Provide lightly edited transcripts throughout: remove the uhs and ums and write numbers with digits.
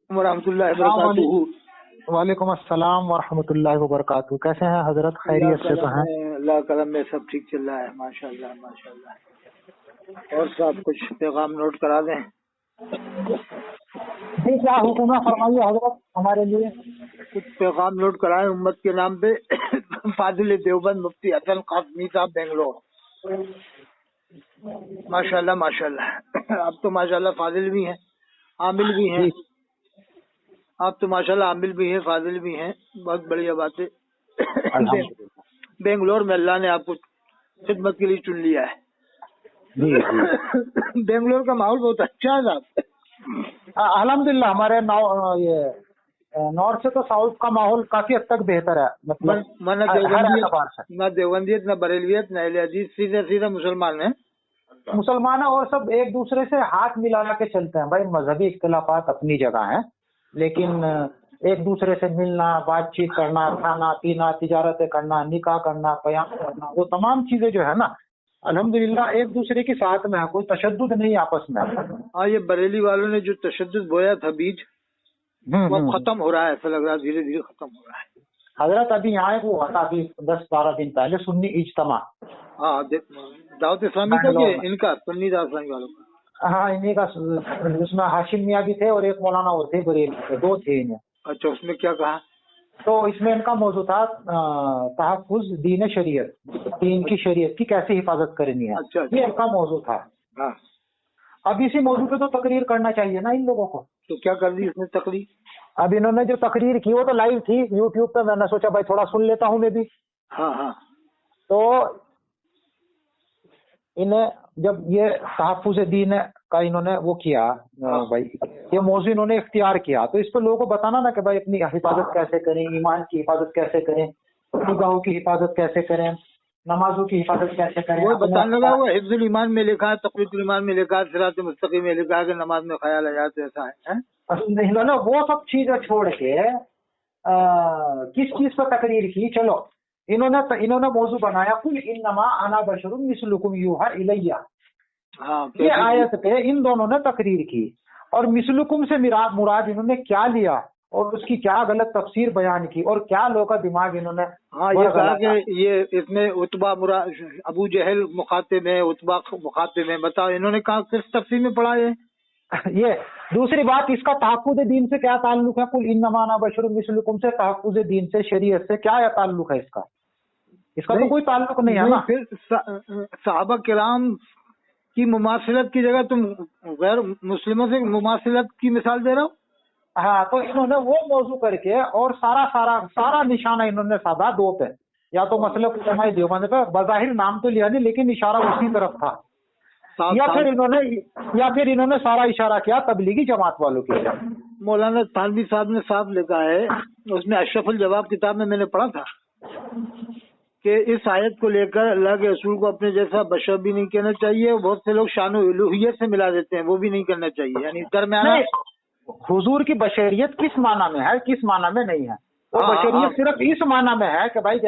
वरहमतुल्लाहि वबरकातुहू। वालेकुम अस्सलाम वरहमतुल्लाहि वबरकातुहू। कैसे हैं हजरत? खैरियत से तो हैं? अल्लाह करम में सब ठीक चल रहा है, माशाअल्लाह माशाअल्लाह। और सब कुछ पैगाम नोट करा दें। जी, क्या हुक्म है, फरमाइए हजरत हमारे लिए। कुछ पैगाम नोट कराएं उम्मत के नाम पे। फाजिल देवबंद मुफ्ती हसन कासमी साहब, बेंगलोर। माशाअल्लाह माशाअल्लाह। आप तो माशाअल्लाह फाजिल भी हैं, आमिल भी हैं। आप तो माशाअल्लाह आमिल भी हैं, फाजिल भी हैं, बहुत बढ़िया बात है। बेंगलोर में अल्लाह ने आपको खिदमत के लिए चुन लिया है। बेंगलोर का माहौल बहुत अच्छा है साहब। अल्हम्दुलिल्लाह। हमारे ये नॉर्थ से तो साउथ का माहौल काफी हद तक बेहतर है, मतलब न देवबंदियत न बरेलवियत न अहले हदीस, सीधे सीधे मुसलमान है। मुसलमान है और सब एक दूसरे से हाथ मिला के चलते हैं। भाई मजहबी इख्तिलाफात अपनी जगह है, लेकिन एक दूसरे से मिलना, बातचीत करना, खाना पीना, तिजारतें करना, निकाह करना, कयाम करना, वो तमाम चीजें जो है ना, अल्हम्दुलिल्लाह एक दूसरे के साथ में है, कोई तशद्दुद नहीं आपस में। हाँ, ये बरेली वालों ने जो तशद्दुद बोया था बीज, वो खत्म हो रहा है, ऐसा लग रहा है धीरे धीरे खत्म हो रहा है। हजरत अभी यहाँ एक वो था, अभी 10-12 दिन पहले सुन्नी इज्तिमा। हाँ, दावत इस्लामी का ये इनका सुन्नी दावत इस्लामी वालों का। हाँ, इन्हीं का, उसमें हाशिम मियाँ भी थे और एक मौलाना और थे, बरेली के, दो थे इन्हें। अच्छा, उसमें क्या कहा? तो इसमें इनका मौजू था तहफ़्फ़ुज़ दीन शरीयत, दीन की शरीयत की कैसे हिफाजत करनी है। अच्छा, ये इनका मौजू था। हाँ। अब इसी मौजू पे तो तकरीर करना चाहिए ना इन लोगों को। तो क्या कर दी इसने तकरीर? अब इन्होंने जो तकरीर की वो तो लाइव थी यूट्यूब पे, मैंने सोचा भाई थोड़ा सुन लेता हूँ मैं भी। हाँ हाँ। तो इन्हें जब ये तहफ़्फ़ुज़ दीन का इन्होंने वो किया, भाई ये मौजू इन्होंने इख्तियार किया, तो इस पर लोगों को बताना ना कि भाई अपनी हिफाजत कैसे करें, ईमान की हिफाजत कैसे करें, निगाहों की हिफाजत कैसे करें, नमाजों की हिफाजत कैसे करें। वो बताने लगा, वो हिफ्जुल ईमान में लिखा है, तक़वीयुल ईमान में लिखा है, सिरात मुस्तकीम में लिखा है कि नमाज में ख्याल आ जाए, ऐसा है। इन्होंने वो सब चीजें छोड़ के किस चीज पर तकरीर की? चलो, इन्होंने मौजू बनाया कुल इन्नमा अना बशरुम मिस्लुकुम यूहा इलैया। ये आयत पे इन दोनों ने तकरीर की, और मिस्लुकुम से मुराद इन्होंने क्या लिया और उसकी क्या गलत तफसीर बयान की, और क्या लोगों का दिमाग इन्होंने ये कहा कि ये इसमें उतबा मुराद, अबू जहल मुखातिब है, उतबा मुखातिब है। बताओ इन्होंने कहा किस तफसीर में पढ़ा है? ये दूसरी बात, इसका तहफ़्फ़ुज़ दीन से क्या ताल्लुक है? कुल इन्नमा अना बशरुम मिस्लुकुम से तहफ़्फ़ुज़ दीन से, शरीयत से क्या ताल्लुक है इसका? इसका तो कोई ताल्लुक नहीं है ना। फिर सहाबा किराम की मुमासिलत की जगह तुम गैर मुस्लिमों से मुमासिलत की मिसाल दे रहे हो। हाँ, तो इन्होंने वो मौजू करके और सारा निशाना इन्होंने साधा दो पे, या तो मतलब उलमाए देवबंद पे, बज़ाहिर नाम तो लिया नहीं लेकिन इशारा उसी तरफ था, या फिर इन्होंने सारा इशारा किया तबलीगी जमात वालों की। मौलाना थानवी साहब ने साफ लिखा है, उसमें अशरफुल जवाब किताब में मैंने पढ़ा था कि इस आयत को लेकर अल्लाह के रसूल को अपने जैसा बशर भी नहीं कहना चाहिए। बहुत से लोग शान उलूहियत से मिला देते हैं, वो भी नहीं करना चाहिए। यानी दरमियाना हुजूर की बशरियत किस माना में है, किस माना में नहीं है। वो बशरियत सिर्फ इस माना में है कि भाई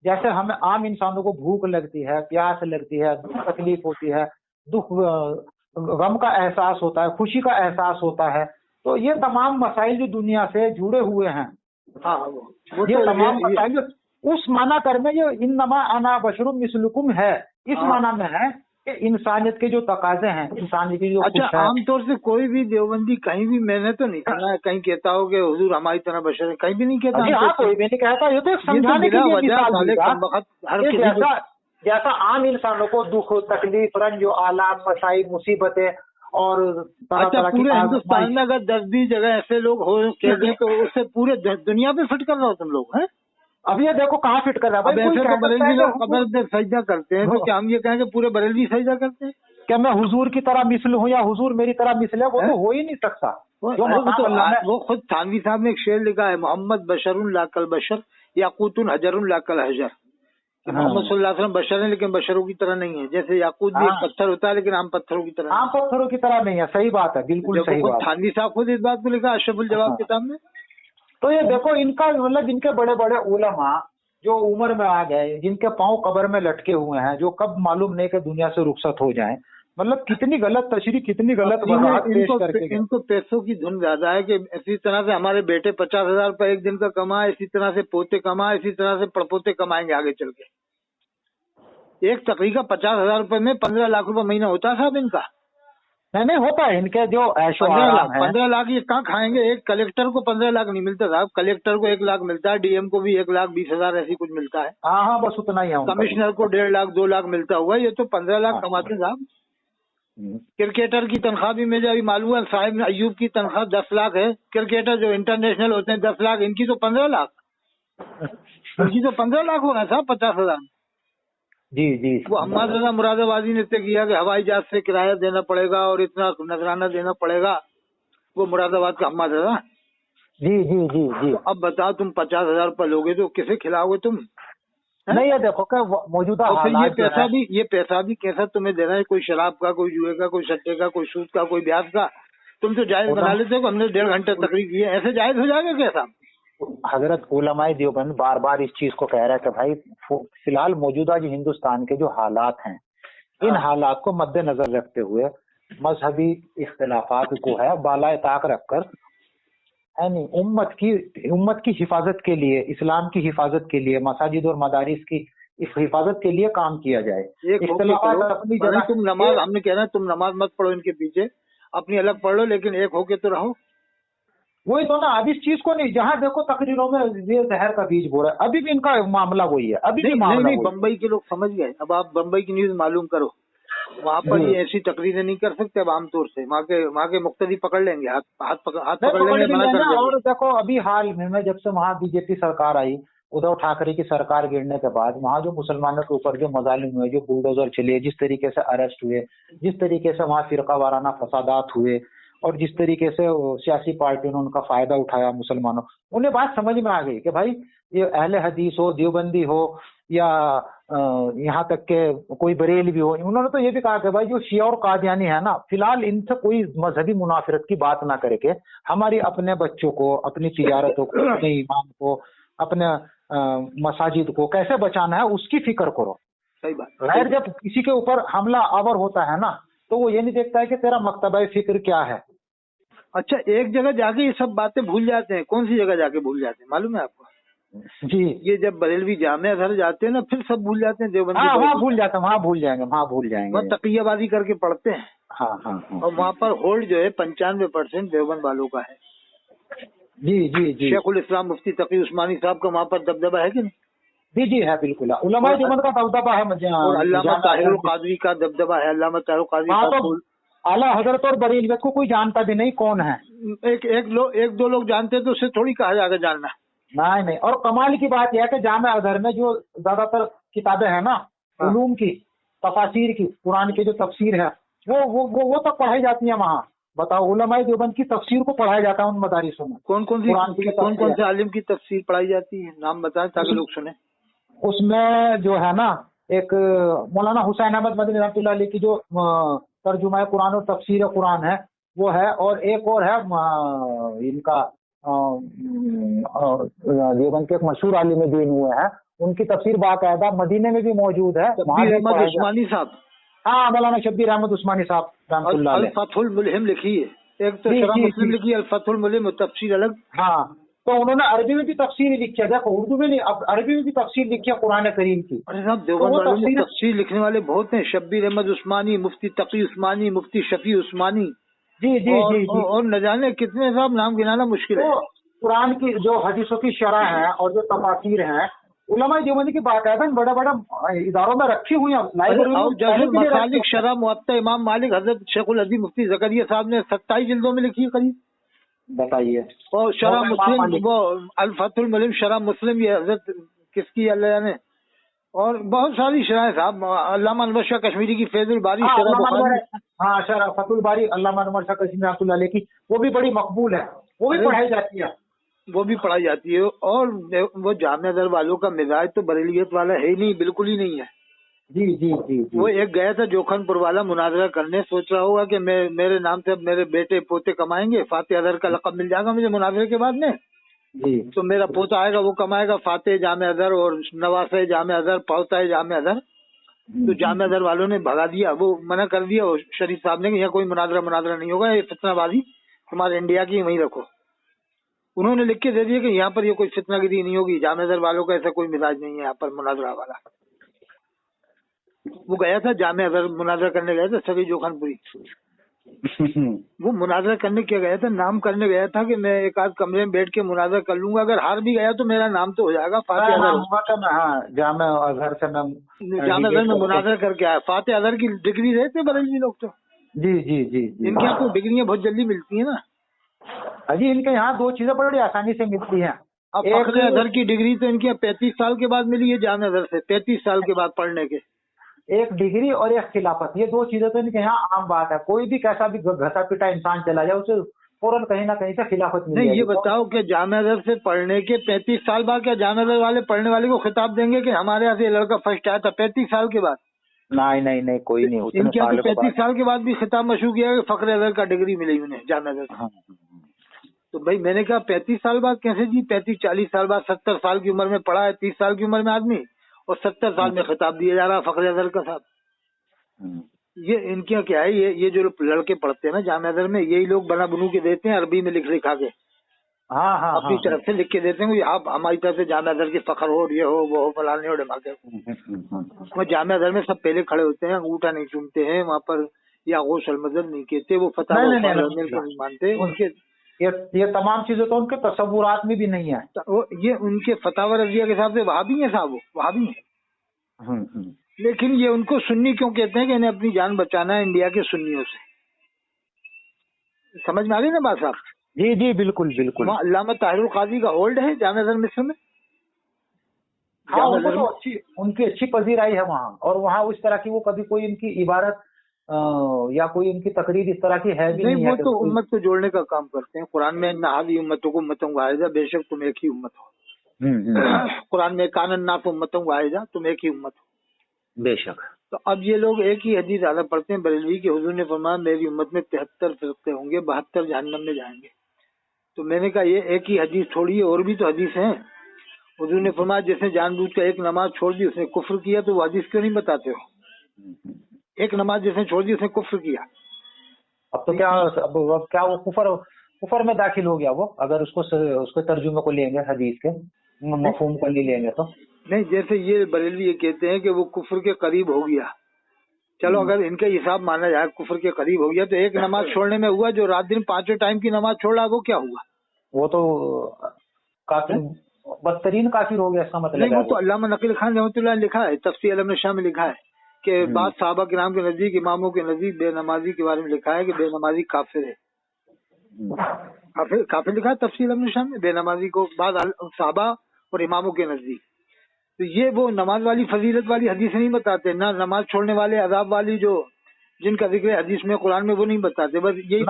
जैसे हमें आम इंसानों को भूख लगती है, प्यास लगती है, तकलीफ होती है, दुख गम का एहसास होता है, खुशी का एहसास होता है, तो ये तमाम मसाइल जो दुनिया से जुड़े हुए हैं, ये तमाम मसाइल उस माना कर में ये इन्नमा अना बशरुम मिस्लुकुम है, इस माना में है कि इंसानियत के जो तकाजे हैं, इंसानियत की जो अच्छा, आमतौर से कोई भी देवबंदी कहीं भी मैंने तो नहीं सुना है कहीं कहता हो कि हुजूर हमारी तरह बशर है, कहीं भी नहीं कहता। कोई भी नहीं कहता। ये तो समझाने के लिए, जैसा आम इंसानों को दुख, तकलीफ, रंज, आलाम, मसाइब, मुसीबतें और अच्छा, पूरे हिंदुस्तान में अगर 10-20 जगह ऐसे लोग हो कहते तो उससे पूरे दुनिया पे फिट कर रहे हो तुम लोग हैं। अब ये देखो कहाँ फिट कर रहा है। तो बरेलवी लोग कब्र में सजदा करते हैं, तो क्या हम ये कहें कि पूरे बरेलवी सजदा करते हैं? क्या मैं हुजूर की तरह मिसल हूँ या हुजूर मेरी तरह मिसल है? वो तो हो ही नहीं सकता। वो खुद थानवी साहब ने एक शेर लिखा है, मोहम्मद बशरुन लाकल बशर याकूतुन हजरुन लाकल हजर। मोहम्मद सल्लल्लाहु अलैहि वसल्लम बशर है लेकिन बशरों की तरह नहीं है। जैसे याकूत भी एक पत्थर होता है लेकिन आम पत्थरों की तरह नहीं है। सही बात है, बिल्कुल सही बात। थानवी साहब खुद इस बात को लिखा अशरफुल जवाब किताब में। तो ये देखो इनका मतलब, इनके बड़े बड़े उलमा जो उम्र में आ गए, जिनके पांव कब्र में लटके हुए हैं, जो कब मालूम नहीं कि दुनिया से रुखसत हो जाएं, मतलब कितनी गलत तशरीह, कितनी गलत वजाहत पेश करके गए। इनको पैसों की धुन ज्यादा है कि इसी तरह से हमारे बेटे 50,000 रुपए एक दिन का कमाए, इसी तरह से पोते कमाए, इसी तरह से पड़पोते कमाएंगे आगे चल के। एक तकरीर का 50,000 रुपए में 15 लाख रुपए महीना होता है साहब इनका। नहीं होता है इनके जो ऐशो 15 लाख आराम है। 15 लाख ये कहाँ खाएंगे? एक कलेक्टर को 15 लाख नहीं मिलता साहब, कलेक्टर को 1 लाख मिलता है, डीएम को भी 1,20,000 ऐसी कुछ मिलता है, हाँ बस उतना ही है उनका। कमिश्नर को 1.5 लाख 2 लाख मिलता हुआ, ये तो 15 लाख कमाते हैं साहब। क्रिकेटर की तनख्वाह भी मुझे अभी मालूम है, साहिब अयूब की तनख्वाह 10 लाख है। क्रिकेटर जो इंटरनेशनल होते हैं 10 लाख, इनकी तो 15 लाख, इनकी तो 15 लाख होना साहब 50,000। जी वो हम्माद रजा मुरादाबादी ने तय किया कि हवाई जहाज से किराया देना पड़ेगा और इतना नजराना देना पड़ेगा, वो मुरादाबाद का हम्माद रजा। जी तो अब बताओ तुम 50,000 रुपये लोगे तो किसे खिलाओगे तुम? नहीं ये देखो क्या मौजूदा हालात ये पैसा भी कैसा तुम्हें देना है? कोई शराब का, कोई जुए का, कोई सट्टे का, कोई सूद का, कोई ब्याज का। तुम तो जायज बना लेते हो, हमने 1.5 घंटे तकरीर की है, ऐसे जायज हो जाएगा कैसा? हजरत उलमाए देवबंद बार बार इस चीज को कह रहा है कि भाई फिलहाल मौजूदा जो हिंदुस्तान के जो हालात हैं, इन हालात को मद्देनजर रखते हुए मजहबी इख्तिलाफात को है बालाए ताक रखकर यानी उम्मत की हिफाजत के लिए, इस्लाम की हिफाजत के लिए, मसाजिद और मदारिस की इस हिफाजत के लिए काम किया जाए। इख्तिलाफात अपनी जगह, तुम नमाज, हमने कहना है तुम नमाज मत पढ़ो इनके पीछे, अपनी अलग पढ़ लो, लेकिन एक होके तो रहो। वही तो ना, अब इस चीज को नहीं, जहाँ देखो तकरीरों में ये जहर का बीज बो रहा है, अभी भी इनका मामला वही है, अभी भी मामला नहीं। बम्बई के लोग समझ गए। अब आप बम्बई की न्यूज मालूम करो, वहाँ पर ये ऐसी तकरीरें नहीं कर सकते अब आमतौर से, वहाँ के मुक्तदी पकड़ लेंगे, हाथ पकड़ लेंगे, मना कर देंगे। और देखो अभी हाल में जब से वहाँ बीजेपी सरकार आई, उद्धव ठाकरे की सरकार गिरने के बाद वहाँ जो मुसलमानों के ऊपर जो मजालिम हुए, जो बुलडोजर चले, जिस तरीके से अरेस्ट हुए, जिस तरीके से वहाँ फिरका वाराना फसादात हुए और जिस तरीके से सियासी पार्टियों ने उनका फायदा उठाया मुसलमानों, उन्हें बात समझ में आ गई कि भाई ये अहले हदीस हो, देवबंदी हो या यहाँ तक के कोई बरेली भी हो, उन्होंने तो ये भी कहा कि भाई जो शिया और कादियानी है ना, फिलहाल इनसे कोई मजहबी मुनाफिरत की बात ना करके हमारी अपने बच्चों को, अपनी तिजारतों को, अपने ईमान को, अपने मसाजिद को कैसे बचाना है उसकी फिक्र करो। सही बात। गैर जब किसी के ऊपर हमला आवर होता है ना, तो वो ये नहीं देखता है कि तेरा मकतबा फिक्र क्या है। अच्छा, एक जगह जाके ये सब बातें भूल जाते हैं। कौन सी जगह जाके भूल जाते हैं मालूम है आपको? जी, ये जब बरेलवी जामिया घर जाते हैं ना, फिर सब भूल जाते हैं। देवबंदी वहाँ भूल जाते हैं, वहाँ भूल जाएंगे, वहाँ तकियाबाजी करके पढ़ते हैं। हाँ। और वहाँ पर होल्ड जो है 95% देवबंद वालों का है। जी। शेखुल इस्लाम मुफ्ती तकी उस्मानी साहब का वहाँ पर दबदबा है कि नहीं? जी है, बिल्कुल उलमाए देवबंद का दबदबा है। और अल्लामा ताहिरुल कादरी का दबदबा है। अल्लामा ताहिरुल कादरी आला हजरत और बरेलवियत को कोई जानता भी नहीं कौन है। एक दो लोग जानते तो उससे थोड़ी कहा जाएगा जानना। नहीं। और कमाल की बात यह है कि जामे अजहर में जो ज्यादातर किताबें हैं ना, उलूम की, तफासीर की, कुरान की जो तफसीर है, वो तक पढ़ाई जाती है वहाँ। बताओ, उलमाए देवबंद की तफसीर को पढ़ाया जाता है उन मदारिसों में। कौन से आलिम की तफसीर पढ़ाई जाती है? नाम बताएं ताकि लोग सुने। उसमें जो है ना, एक मौलाना हुसैन अहमद मदनी रहमतुल्लाह अलैह की जो तर्जुमा कुरान और तफसीर कुरान है वो है, और एक और है इनका देवबंद के एक मशहूर आलिम दीन हुए हैं, उनकी तफसीर बाकायदा मदीने में भी मौजूद है। उस्मानी साहब, हाँ, मौलाना शब्बीर अहमद उस्मानी साहब रहमतुल्लाह अलैह। अल-फथुल मुल्हिम लिखी है, एक तो शरह मुस्लिम लिखी है, अल-फथुल मुल्हिम तफसीर अलग। हाँ, तो उन्होंने अरबी में भी तफसीर लिखी है, देखो उर्दू में नहीं, अब अरबी में भी तफसीर लिखी है कुरान करीम की। अरे साहब, देवबंद वालों में तफसीर लिखने वाले बहुत हैं। शब्बीर अहमद उस्मानी, मुफ्ती तकी उस्मानी, मुफ्ती शफी उस्मानी। जी। और न जाने कितने साहब, नाम गिनाना मुश्किल है। कुरान की जो हदीसों की शरह है और जो तफासीर है, उलमाए देवबंद की बाकायदा बड़ा इदारों में रखी हुई है। मसालिक शरह मुअत्ता इमाम मालिक हजरत शेखुल अजीम मुफ्ती ज़करिया साहब ने 27 जिल्दों में लिखी है करीब। बताइए। और शरह मुस्लिम, वो अल-फथुल मुल्हिम शरह मुस्लिम, ये हजरत किसकी अल्लाह ने, और बहुत सारी शरह साहब। अल्लामा अनवर शाह कश्मीरी की फैजुल बारी शरह बुखारी, हाँ शरह फतुल बारी अल्लामा अनवर शाह कश्मीरी रहमतुल्लाह अलैह की, वो भी बड़ी मकबूल है, वो भी पढ़ाई जाती है। और वो जामिया दर वालों का मिजाज तो बरेलियत वाला है ही नहीं, बिल्कुल ही नहीं है। जी। वो एक गया था जोखनपुर वाला मुनाजरा करने, सोच रहा होगा कि मेरे नाम से अब मेरे बेटे पोते कमाएंगे, फाते अदर का लक़ब मिल जाएगा मुझे मुनाजरे के बाद में। जी, तो मेरा पोता आएगा वो कमाएगा फाते जामे अदर और नवासे जामे अदर, पौता जामे अदर। तो जामिया अज़हर वालों ने भगा दिया, वो मना कर दिया वो शरीफ साहब ने कि यहाँ कोई मुनाजरा नहीं होगा, ये फितनाबाजी हमारे इंडिया की वहीं रखो। उन्होंने लिख के दे दिया कि यहाँ पर ये कोई फितनागिरी नहीं होगी, जामिया अज़हर वालों का ऐसा कोई मिजाज नहीं है यहाँ पर मुनाजरा वाला। वो गया था जामिया अज़हर मुनाजरा करने गया था सभी जोखानपुरी। वो मुनाजरा करने क्या गया था, नाम करने गया था कि मैं एक आध कमरे में बैठ के मुनाजरा कर लूंगा, अगर हार भी गया तो मेरा नाम तो हो जाएगा फातिह अज़हर। जामिया अज़हर से जामिया अज़हर में मुनाजरा करके आया। फातिह अज़हर की डिग्री देते बरेलवी लोग तो। जी जी जी जी। इनके यहाँ तो डिग्रियां बहुत जल्दी मिलती है ना। अजी इनके यहाँ दो चीजें बड़ी आसानी से मिलती हैं। अब फखरे अज़हर की डिग्री तो इनके यहाँ 35 साल के बाद मिली है, जामिया अज़हर से 35 साल के बाद पढ़ने के। एक डिग्री और एक खिलाफत, ये दो चीजें तो इनके यहाँ आम बात है। कोई भी कैसा भी घसा पिटा इंसान चला जाए उसे फौरन कहीं ना कहीं से खिलाफत मिल जाएगी। नहीं, ये बताओ कि जामिया अज़हर से पढ़ने के 35 साल बाद क्या जामिया अज़हर वाले पढ़ने वाले को खिताब देंगे कि हमारे यहाँ से लड़का फर्स्ट आया था 35 साल के बाद? नहीं नहीं नहीं, कोई नहीं। इनके यहाँ तो 35 साल के बाद भी खिताब मशहूर किया कि फखरे अज़हर का डिग्री मिली उन्हें जामिया अज़हर से। तो भाई मैंने कहा 35 साल बाद कैसे जी? 35-40 साल बाद 70 साल की उम्र में पढ़ा है, 30 साल की उम्र में आदमी, और 70 साल में खिताब दिया जा रहा है फखरे अज़हर का साहब। ये इनके यहाँ क्या है, ये जो लड़के पढ़ते हैं ना जामिया अज़हर में, यही लोग बना बनू के देते हैं, अरबी में लिख लिखा के अपनी तरफ से लिख के देते हैं, आप हमारी तरफ से जामिया अज़हर की फखर हो, ये हो वो हो फलाने हो ढमाके। वो जामिया अज़हर में सब पहले खड़े होते हैं, अंगूठा नहीं चूमते हैं वहाँ पर, या गौसल मदद नहीं कहते, वो फतवा नहीं मानते उनके। ये तमाम चीजें तो उनके तसव्वुरात में भी नहीं है। ये उनके फतावा रज़िया के हिसाब से वहाबी है साहब, वो वहाबी है। लेकिन ये उनको सुन्नी क्यों कहते हैं कि इन्हें अपनी जान बचाना है इंडिया के सुन्नियों से। समझ में आ गई ना बात साहब? जी जी बिल्कुल बिल्कुल। वहाँ अल्लामा ताहिरुल काजी का होल्ड है जामिया अज़हर मिस्र में। हाँ, उनको तो उनकी अच्छी पजीराई है वहाँ, और वहाँ उस तरह की वो कभी कोई इनकी इबारत या कोई इनकी तकरीर इस तरह की है भी नहीं। वो तो उम्मत को जोड़ने का काम करते हैं। कुरान में नहादी उम्मतों को उम्मतों वाहिदा, बेशक तुम एक ही उम्मत हो। कुरान में कानन नाफ उम्मतों वाहिदा, तुम एक ही उम्मत हो बेशक। तो अब ये लोग एक ही हदीस ज़्यादा पढ़ते हैं बरेलवी के। हुजूर ने फरमाया मेरी उम्मत में 73 फिरके होंगे, 72 जहन्नम में जाएंगे। तो मैंने कहा ये एक ही हदीस थोड़ी है, और भी तो हदीस हैं। हुजूर ने फरमाया जिसने जानबूझ कर एक नमाज छोड़ दी उसने कुफ्र किया, तो वो हदीस क्यों नहीं बताते हो? एक नमाज जिसने छोड़ दी उसने कुफ्र किया। अब तो क्या वो कुफर में दाखिल हो गया वो, अगर उसको तर्जुमे को लेंगे हदीस के मफहूम को नहीं लेंगे तो? नहीं, जैसे ये बरेलवी ये कहते हैं कि वो कुफ्र के करीब हो गया। चलो अगर इनके हिसाब माना जाए कुफ्र के करीब हो गया, तो एक नमाज छोड़ने में हुआ, जो रात दिन 5 टाइम की नमाज छोड़ रहा वो क्या हुआ? वो तो काफी बदतरीन काफिर हो गया इसका मतलब। नहीं, वो तो अल्लामा नकील खान रहमतुल्लाह लिखा है, तफसीर अलम शाह में लिखा है कि बाद साहबा के नाम के नजदीक, इमामों के नजदीक बेनमाजी के बारे में लिखा है कि बेनमाजी काफिर है। काफिर लिखा है तफसीर अलम शाह में, बेनमाजी को बाद साहबा और इमामों के नजदीक। तो ये वो नमाज वाली फजीलत वाली हदीस नहीं बताते ना, नमाज छोड़ने वाले अजाब वाली जो जिनका जिक्र हदीस में कुरान में वो नहीं बताते। बस यही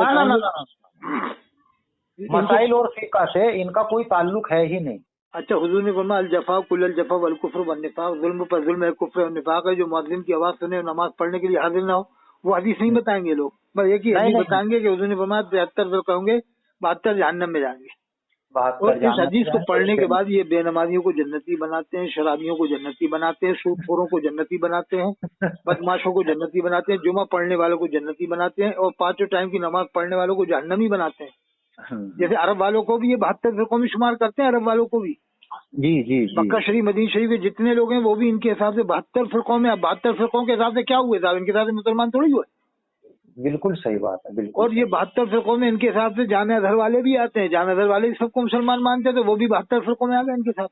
मसाइल और फिक़ह से इनका कोई ताल्लुक है ही नहीं। अच्छा, हुजूर ने फरमाया अल जफा कुल जफा वल कुफ्र वन निफाक, जुल्म पर जुल्म है, कुफ्र और निफाक है। जो मुअज्जिन की आवाज सुने नमाज पढ़ने के लिए हाजिर ना हो, वो हदीस नहीं बताएंगे लोग। बस एक ही हदीस बताएंगे कि हुजूर ने फरमाया 73 फिरके होंगे, 72 जहन्नम में जाएंगे। और इस हदीस को पढ़ने के बाद ये बेनमाजियों को जन्नती बनाते हैं, शराबियों को जन्नती बनाते हैं, सूदखोरों को जन्नती बनाते हैं, बदमाशों को जन्नती बनाते हैं, जुमा पढ़ने वालों को जन्नती बनाते हैं, और 5 टाइम की नमाज पढ़ने वालों को जहन्नमी बनाते हैं। जैसे अरब वालों को भी ये 72 फिरकों में शुमार करते हैं, अरब वालों को भी। जी जी, मक्का शरीफ मदीना शरीफ के जितने लोग हैं वो भी इनके हिसाब से 72 फिरकों में। अब 72 फिरकों के हिसाब से क्या हुए साहब? इनके हिसाब से मुसलमान थोड़ी हुए। बिल्कुल सही बात है, बिल्कुल। और ये 72 फिरकों में इनके हिसाब से जामिया अज़हर वाले भी आते हैं, जामिया अज़हर वाले सबको मुसलमान मानते हैं, तो वो भी 72 फिरकों में आ गए इनके साथ।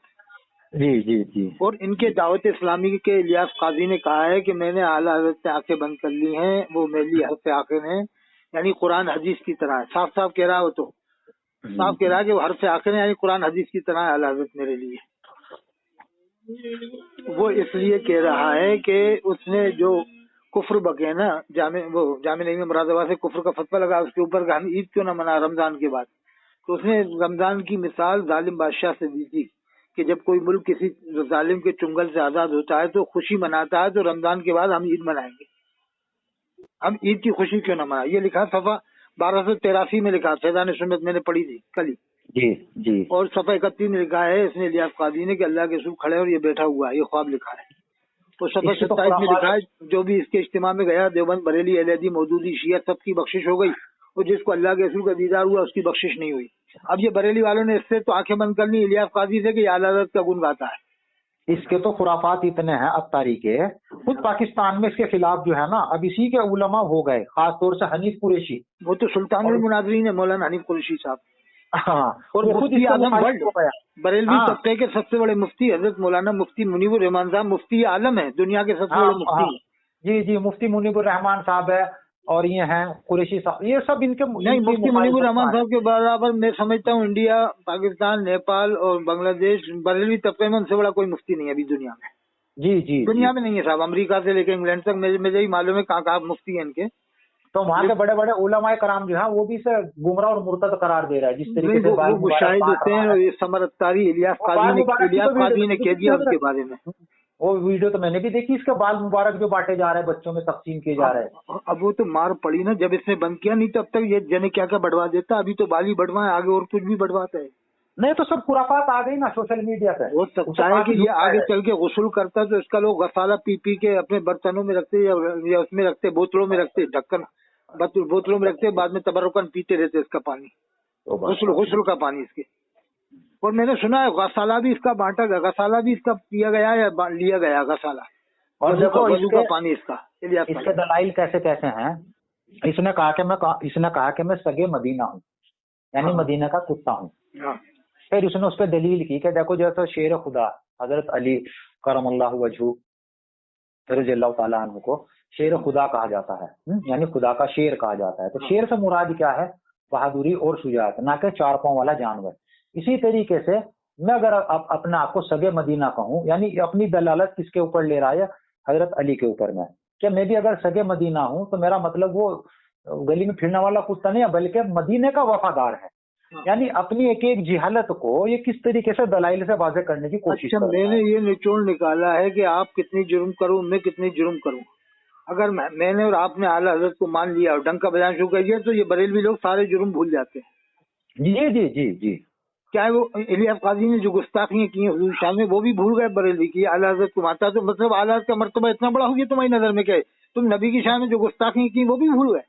जी जी जी। और इनके दावत इस्लामी के इलियास काजी ने कहा है कि मैंने आला हज़रत से आंखें बंद कर ली हैं, वो मेरी हर्फ आखिर हैं, यानी कुरान हदीस की तरह है। साफ साफ कह रहा है, वो तो साफ कह रहा है कि वो हर्फ आखिर है, यानी कुरान हदीस की तरह है आला हज़रत मेरे लिए। वो इसलिए कह रहा है कि उसने जो कुफ्र बके ना, जामे नहीं में मुरादाबाद से कुफ्र का फतवा लगा, उसके ऊपर हम ईद क्यों ना मना रमजान के बाद। तो उसने रमजान की मिसाल जालिम बादशाह से दी थी कि जब कोई मुल्क किसी जालिम के चुंगल से आजाद होता है तो खुशी मनाता है, तो रमजान के बाद हम ईद मनाएंगे, हम ईद की खुशी क्यों ना मनाए। ये लिखा सफा 1283 में लिखा, फैज़ान सुन्नत मैंने पढ़ी थी कल ही। जी जी। और सफा 31 में लिखा है इसने इलियास काजी ने कि अल्लाह के रसूल खड़े और ये बैठा हुआ है, ये ख्वाब लिखा है। तो सफर 27 में लिखा है जो भी इसके इज्तिमा में गया देवबंद बरेली अहलदी मौदूदी शिया सबकी बख्शिश हो गई और जिसको अल्लाह के रसूल का दीदार हुआ उसकी बख्शिश नहीं हुई। अब ये बरेली वालों ने इससे तो आंखें बंद कर ली इलियास काजी से कि आला हज़रत का गुण गाता है। इसके तो खुराफात इतने हैं अत्तारी के, खुद पाकिस्तान में इसके खिलाफ जो है ना अब इसी के उलमा हो गए, खास तौर से हनीफ कुरैशी, वो तो सुल्तानुल मुनाज़रीन है मौलाना हनीफ कुरैशी साहब। हाँ, और मुफ्ती आलम वर्ल्ड बरेलवी तबके के सबसे बड़े मुफ्ती हजरत मौलाना मुफ्ती मुनीबुर रहमान साहब मुफ्ती आलम है, दुनिया के सबसे बड़े मुफ्ती। जी जी, मुफ्ती मुनीबुर रहमान साहब है और ये हैं कुरैशी साहब, ये सब इनके नहीं, मुफ्ती मुनीबुर रहमान साहब के बराबर मैं समझता हूँ इंडिया, पाकिस्तान, नेपाल और बांग्लादेश बरेलवी तबके में उनसे बड़ा कोई मुफ्ती नहीं है अभी दुनिया में। जी जी, दुनिया में नहीं है साहब, अमेरिका से लेकर इंग्लैंड तक मुझे ही मालूम है कहाँ मुफ्ती है इनके। तो वहाँ के बड़े बड़े उलमाए कराम जो है वो भी इसे गुमराह और मुर्तद करार दे रहा है, जिस तरीके से वो शायद होते हैं और ये समर अत्तारी इलियास काजी ने कह दिया उनके बारे में। वो वीडियो तो मैंने भी देखी, इसके बाल मुबारक जो बांटे जा रहे हैं बच्चों में तकसीम किए जा रहे हैं। अब वो तो मार पड़ी ना जब इसने बंद किया, नहीं तब तक ये जने क्या क्या बढ़वा देता, अभी तो बाल ही बढ़वाए, आगे और कुछ भी बढ़वाता है। नहीं तो सब खुराफात आ गई ना सोशल मीडिया पे। वो सकता है कि ये आगे चल के गुस्ल करता तो इसका लोग गसाला पी पी के अपने बर्तनों में रखते या उसमें रखते, बोतलों में रखते, ढक्कन बोतलों में रखते, बाद में तबरुकन पीते रहते इसका पानी, गुस्ल का पानी इसके। और मैंने सुना है गसाला भी इसका बांटा गया, गसाला भी इसका पिया गया या लिया गया गसाला, और देखो इसका पानी इसका। इसके दलाइल कैसे कैसे हैं। इसने कहा कि मैं सगे मदीना हूँ, यानी मदीना का कुत्ता हूँ। फिर उसने उस पर दलील की कि देखो जैसे शेर खुदा हजरत अली करमल्लाहु वजहू रज़ियल्लाहु ताला अन्हु को शेर खुदा कहा जाता है, यानी खुदा का शेर कहा जाता है। तो शेर से मुराद क्या है, बहादुरी और शुजाअत, ना कि चार पांव वाला जानवर। इसी तरीके से मैं अगर अपने आप को सगे मदीना कहूँ, यानी अपनी दलालत किसके ऊपर ले रहा है, हजरत अली के ऊपर में, कि मैं भी अगर सगे मदीना हूँ तो मेरा मतलब वो गली में फिरने वाला कुत्ता नहीं है बल्कि मदीने का वफादार है। यानी अपनी एक एक जिहालत को ये किस तरीके से दलाइल से वाज़ेह करने की कोशिश कर रहा है। मैंने ये निचोड़ निकाला है कि आप कितनी जुर्म करूं, मैं कितनी जुर्म करूं। अगर मैंने और आपने आला हजरत को मान लिया और डंक का बजाना शुरू कर दिया तो ये बरेलवी लोग सारे जुर्म भूल जाते हैं। जी जी जी जी, क्या वो इलियास काजी ने जो गुस्ताखियां की हुजूर शाह में वो भी भूल गए बरेलवी की। आला हजरत को मानता तो मतलब आला हजरत का मर्तबा इतना बड़ा हो गया तुम्हारी नजर में, क्या तुम नबी की शाह में जो गुस्ताखियां की वो भी भूल गए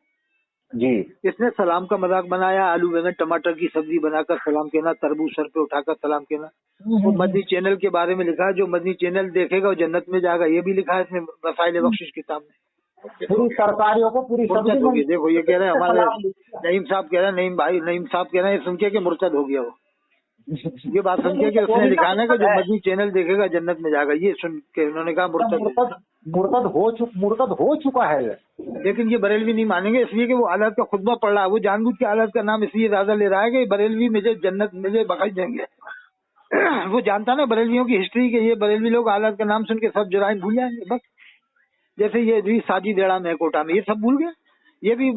जी। इसने सलाम का मजाक बनाया, आलू बैंगन टमाटर की सब्जी बनाकर सलाम कहना, तरबूज सर पे उठाकर सलाम कहना। वो मदनी चैनल के बारे में लिखा है, जो मदनी चैनल देखेगा वो जन्नत में जाएगा, ये भी लिखा है इसमें वसाइल बख्शिश किताब में। पूरी सरकारियों को पूरी होगी। देखो ये कह रहे हैं हमारे नईम साहब कह रहे हैं, नईम साहब कह रहे हैं सुन के मुर्तद हो गया वो। ये बात सुन के उसने लिखा है कि जो मदनी चैनल देखेगा जन्नत में जाएगा, ये सुन के उन्होंने कहा मुर्तद हो चुका है। लेकिन ये बरेलवी नहीं मानेंगे इसलिए कि वो आलत का खुतबा पढ़ रहा है, वो जानबूझ के आलत का नाम इसलिए ज्यादा ले रहा है कि बरेलवी मुझे जन्नत मुझे बख्श देंगे। वो जानता ना बरेलवियों की हिस्ट्री के, ये बरेलवी लोग आलत का नाम सुन के सब जुराइम भूल जाएंगे बस। जैसे ये भी साजी देड़ा में कोटा में ये सब भूल गए। ये भी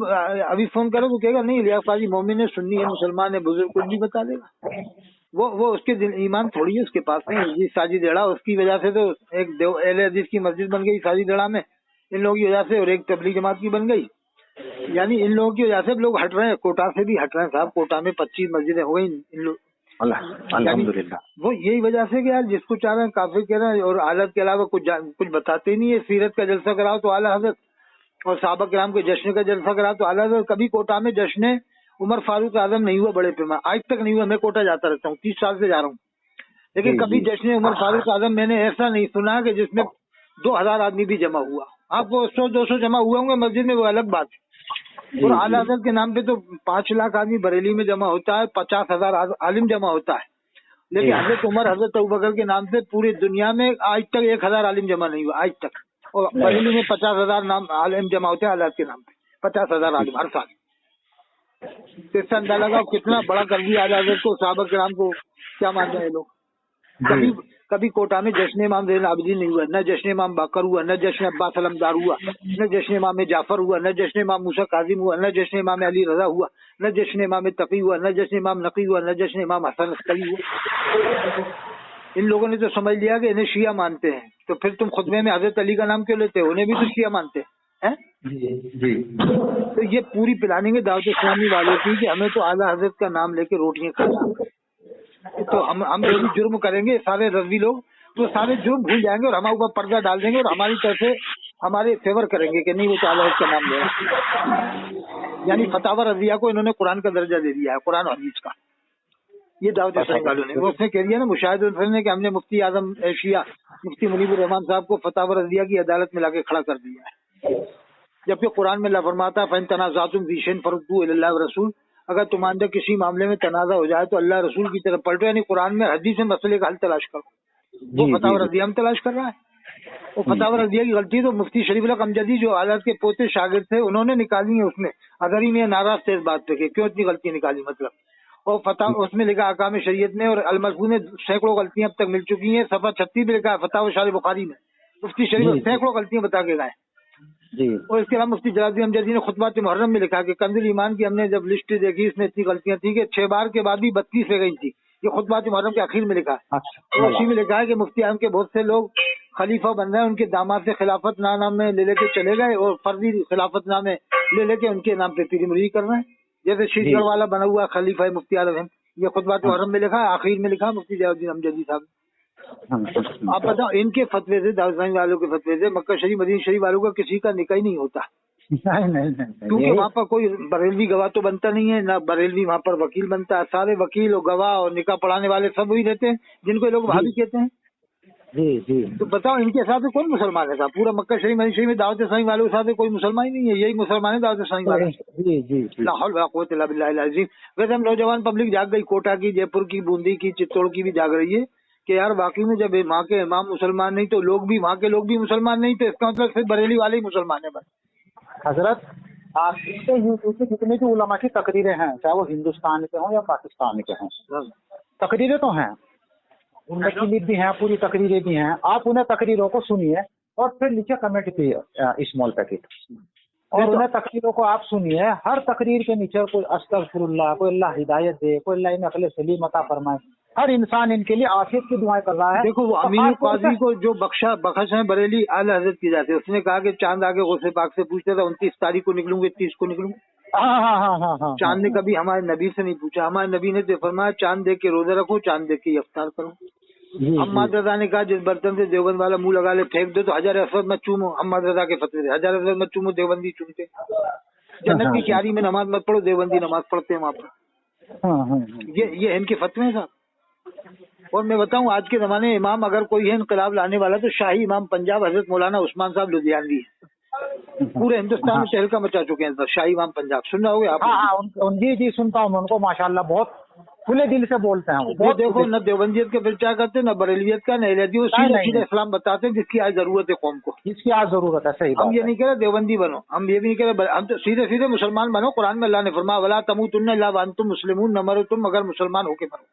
अभी फोन करो तो कहेगा नहीं इलियास काजी मोमिन है, सुन्नी है, मुसलमान है, बुजुर्ग कुछ भी बता देगा। वो उसके ईमान थोड़ी है उसके पास में। ये साजी देड़ा उसकी वजह से तो एक अहले हदीस की मस्जिद बन गई साजी देड़ा में इन लोगों की वजह से, और एक तबलीग जमात की बन गई। यानी इन लोगों की वजह से लोग हट रहे हैं, कोटा से भी हट रहे हैं साहब। कोटा में 25 मस्जिदें हो गई इन लोग, अल्हम्दुलिल्लाह। वो यही वजह से कि यार जिसको चाह रहे हैं काफिर कह रहे हैं और आलत के अलावा कुछ बताते ही नहीं है। सीरत का जलसा कराओ तो आला हजरत, और सहाबा किराम के जश्न का जलसा कराओ तो आला हजरत। कभी कोटा में जश्न उमर फारूक आजम नहीं हुआ बड़े पैमाने, आज तक नहीं हुआ। मैं कोटा जाता रहता हूँ, 30 साल से जा रहा हूँ, लेकिन कभी जश्न उमर फारूक आजम मैंने ऐसा नहीं सुना कि जिसमें 2000 आदमी भी जमा हुआ। आपको 100-200 जमा हुए होंगे मस्जिद में, वो अलग बात है। और आला हजरत के नाम पे तो 5 लाख आदमी बरेली में जमा होता है, 50,000 आलिम जमा होता है। लेकिन हजरत उमर हजरत अबू बकर के नाम से पूरी दुनिया में आज तक 1000 आलिम जमा नहीं हुआ आज तक। और बरेली में 50,000 नाम आलिम जमा होते हैं आला के नाम पे, 50,000 आलिम हर साल। इससे अंदाजा लगाओ कितना बड़ा कर दिया आला हजरत को, सहाबा किराम को क्या मान रहे हैं लोग। कभी कोटा में जश्न इमाम ज़ैनुल आबिदीन नहीं हुआ, न जश्न इमाम बाकर हुआ, न जश्न अब्बास अलमदार हुआ, न जश्न इमाम जाफर हुआ, न जश्न इमाम मूसा काजिम हुआ, न जश्न इमाम अली रजा हुआ, न जश्न इमाम तकी हुआ, न जश्न इमाम नकी हुआ, न जश्न इमाम हसन अस्करी हुआ। इन लोगों ने तो समझ लिया कि इन्हें शिया मानते हैं, तो फिर तुम खुतबे में हजरत अली का नाम क्यों लेते हो? उन्हें भी तो शिया मानते हैं। जी। तो ये पूरी प्लानिंग है दावत इस्लामी वालों की कि हमें तो आला हजरत का नाम लेके रोटियां खाना। तो हम जो भी जुर्म करेंगे सारे रज़वी लोग तो सारे जुर्म भूल जाएंगे और हमारे ऊपर पर्दा डाल देंगे और हमारी तरफ से हमारे फेवर करेंगे कि नहीं वो चाला उसका नाम लेगा। यानी फतावा रजिया को इन्होंने कुरान का दर्जा दे दिया है, कुरान और हदीस का। ये दावत इस्लामी वालों ने, उसने कह दिया ना मुशाहिद ने कि हमने मुफ्ती आजम एशिया मुफ्ती मुनीबुर रहमान साहब को फतावा रजिया की अदालत में लाके खड़ा कर दिया है। जबकि कुरान में अल्लाह फरमाता है फइन तनाज़ातुम फी शैइन फरुद्दूहु इलल्लाहि व रसूल, अगर तुम्हारे अंदर किसी मामले में तनाज़ा हो जाए तो अल्लाह रसूल की तरफ पलटो, यानी कुरान में हदीस में मसले का हल तलाश करो। वो फतावा रजिया में तलाश कर रहा है। वो फतावा रजिया की गलती तो मुफ्ती शरीफ उल अमजदी जो आलत के पोते शागिर्द थे उन्होंने निकाली है। उसमें अदरी में नाराज थे इस बात पे कि क्यों इतनी गलती निकाली, मतलब। और फतावा उसमें लिखा अहकाम शरीयत में और अल-मज़मून में सैकड़ों गलतियां अब तक मिल चुकी हैं। सफ़ा 36 में लिखा है फतावा शारी बुखारी में मुफ्ती शरीफ सैकड़ों गलतियां बता के गए जी। और इसके अलावा मुफ्ती जलालुद्दीन अमजदी ने खुतबात मुहर्रम में लिखा कि कंजुल ईमान की हमने जब लिस्ट देखी इसमें इतनी गलतियां थी कि 6 बार के बाद भी 32 रह गई थी। ये खुतबात मुहर्रम के आखिर में लिखा है। और उसी में लिखा है कि मुफ्ती आजम के बहुत से लोग खलीफा बन रहे हैं, उनके दामाद से खिलाफत नाम में ले लेके चले गए और फर्जी खिलाफत नामे ले लेके उनके नाम पे पीरी मुरीदी कर रहे हैं। जैसे शीशगढ़ वाला बना हुआ खलीफा है मुफ्ती आजम, ये खुतबात मुहर्रम में लिखा है, आखिर में लिखा मुफ्ती जलालुद्दीन अमजदी साहब। आप बताओ इनके फतवे से, दाऊद इस्लामी वालों के फतवे से मक्का शरीफ मदीना शरीफ वालों का किसी का निकाह ही नहीं होता। नहीं, क्योंकि वहाँ पर कोई बरेलवी गवाह तो बनता नहीं है, ना बरेलवी वहाँ पर वकील बनता है। सारे वकील और गवाह और निकाह पढ़ाने वाले सब वही रहते हैं जिनको लोग भाभी कहते हैं। जी। तो बताओ इनके साथ में कौन मुसलमान है साहब? पूरा मक्का शरीफ मदीना शरीफ में दावत इस्लामी वालों के साथ कोई मुसलमान ही नहीं है, यही मुसलमान है दावत इस्लामी वाले। ला हौल वला कुव्वत इल्ला बिल्लाहिल अज़ीम। वैसे हम नौजवान पब्लिक जाग गई, कोटा की, जयपुर की, बूंदी की, चित्तौड़ की भी जाग रही है कि यार वाकई में जब वहाँ के इमाम मुसलमान नहीं तो लोग भी, वहाँ के लोग भी मुसलमान नहीं, तो इसका मतलब सिर्फ बरेली वाले ही मुसलमान है बस। हजरत आप जितने भी उलमा की तकरीरें हैं, चाहे वो हिंदुस्तान के हों या पाकिस्तान के हों, तकरीरें तो हैं, उनमें क्लिप भी हैं, पूरी तकरीरें भी हैं। आप उन्हें तकरीरों को सुनिए और फिर नीचे कमेंट कीजिए स्मॉल पैकेट, और उन्हें तकरीरों को आप सुनिए। हर तकरीर के नीचे कोई अस्तगफिरुल्लाह, कोई अल्लाह हिदायत दे, कोई अल्लाह इन्हें अक़ल सलीम अता फरमाए। हर इंसान इनके लिए आफियत की दुआएं कर रहा है। देखो वो अमीर काजी को जो बख्श है बरेली आला हजरत की जाती है, उसने कहा कि चांद आगे गौसे पाक से पूछते था 29 तारीख को निकलूंगे, 30 को निकलूंगा। हाँ। चांद ने कभी हमारे नबी से नहीं पूछा। हमारे नबी ने तो फरमाया चांद देख के रोजा रखो, चांद देख के इफ्तार करो। अम्माद रजा ने कहा जिस बर्तन से देवबंद वाला मुंह लगा ले फेंक दो, तो हजार असवद मत चूमो। अम्माद रजा के फतवे थे, हजार असवद मत चूमो, देवबंदी चूमते। जन्नत की क्यारी में नमाज मत पढ़ो, देवबंदी नमाज पढ़ते हैं वहाँ पर। ये इनके फतवे हैं साहब। और मैं बताऊं आज के जमाने में इमाम अगर कोई है इनकलाब लाने वाला तो शाही इमाम पंजाब हजरत मौलाना उस्मान साहब लुधियानवी है। पूरे हिंदुस्तान में तहलका मचा चुके हैं शाही इमाम पंजाब। सुन रहे होगे आप? जी सुनता हूँ उनको, माशाल्लाह बहुत खुले दिल से बोलते हैं वो। देखो न देवबंदियत का प्रचार करते, न बरेलवियत का, न अहलियत, सीधा इस्लाम बताते हैं जिसकी आज जरूरत है कौम को, जिसकी आज जरूरत है। सही हम ये नहीं कह रहे देवबंदी बनो, हम ये भी नहीं कह रहे, हम तो सीधे मुसलमान बनो। कुरान में अल्लाह ने फरमाया वला तमूतुन्ना इल्ला व अंतुम मुस्लिमून, न मरो तुम अगर मुसलमान होके मरो।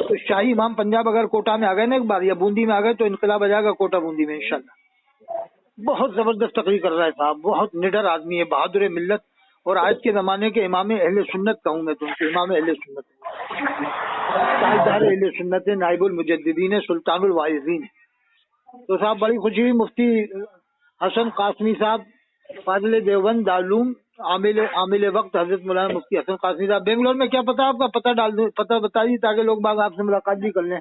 तो शाही इमाम पंजाब अगर कोटा में आ गए ना एक बार, या बूंदी में आ गए, तो इनकलाब आ जाएगा कोटा बूंदी में इंशाल्लाह। बहुत जबरदस्त तकरीर कर रहा है साहब, बहुत निडर आदमी है, बहादुर मिल्लत। और आज के जमाने के इमाम अहले सुन्नत कहूँ मैं तुमको, इमाम अहले सुन्नत, ताजदार अहले सुन्नत है, नाइबुल मुजद्दिदीन है, सुल्तानुल वाइज़ीन है। तो साहब बड़ी खुशी हुई, मुफ्ती हसन कासमी साहब फाजिल देवबंद दारूल आमिल वक्त हजरत मौलाना मुफ्ती हसन कासमी साहब बेंगलोर में। क्या पता आपका पता डाल दो, पता बताइए ताकि लोग बाग आपसे मुलाकात भी कर लें।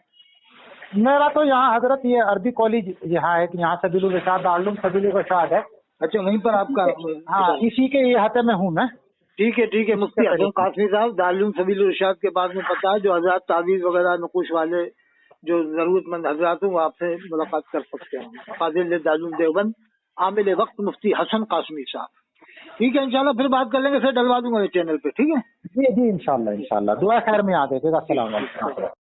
मेरा तो यहाँ हजरत ये अरबी कॉलेज यहाँ है, यहाँ सबीलुल इरशाद दारूल सबीलुल इरशाद है। अच्छा वहीं पर आपका? हाँ इसी के इहाते में हूँ मैं। ठीक है मुफ्ती हसन कासमी साहब दारूल सबीलुल इरशाद के पास में पता है, जो हजरत तावीज़ वगैरह नकुश वाले जो जरूरतमंद हजरात हूँ आपसे मुलाकात कर सकते हैं। फाजिल दारूल देवबंद आमिल वक्त मुफ्ती हसन कासमी साहब। ठीक है इंशाल्लाह फिर बात कर लेंगे, फिर डलवा दूंगा चैनल पे। ठीक है जी इंशाल्लाह दुआ खैर में याद रखिएगा। अस्सलाम वालेकुम।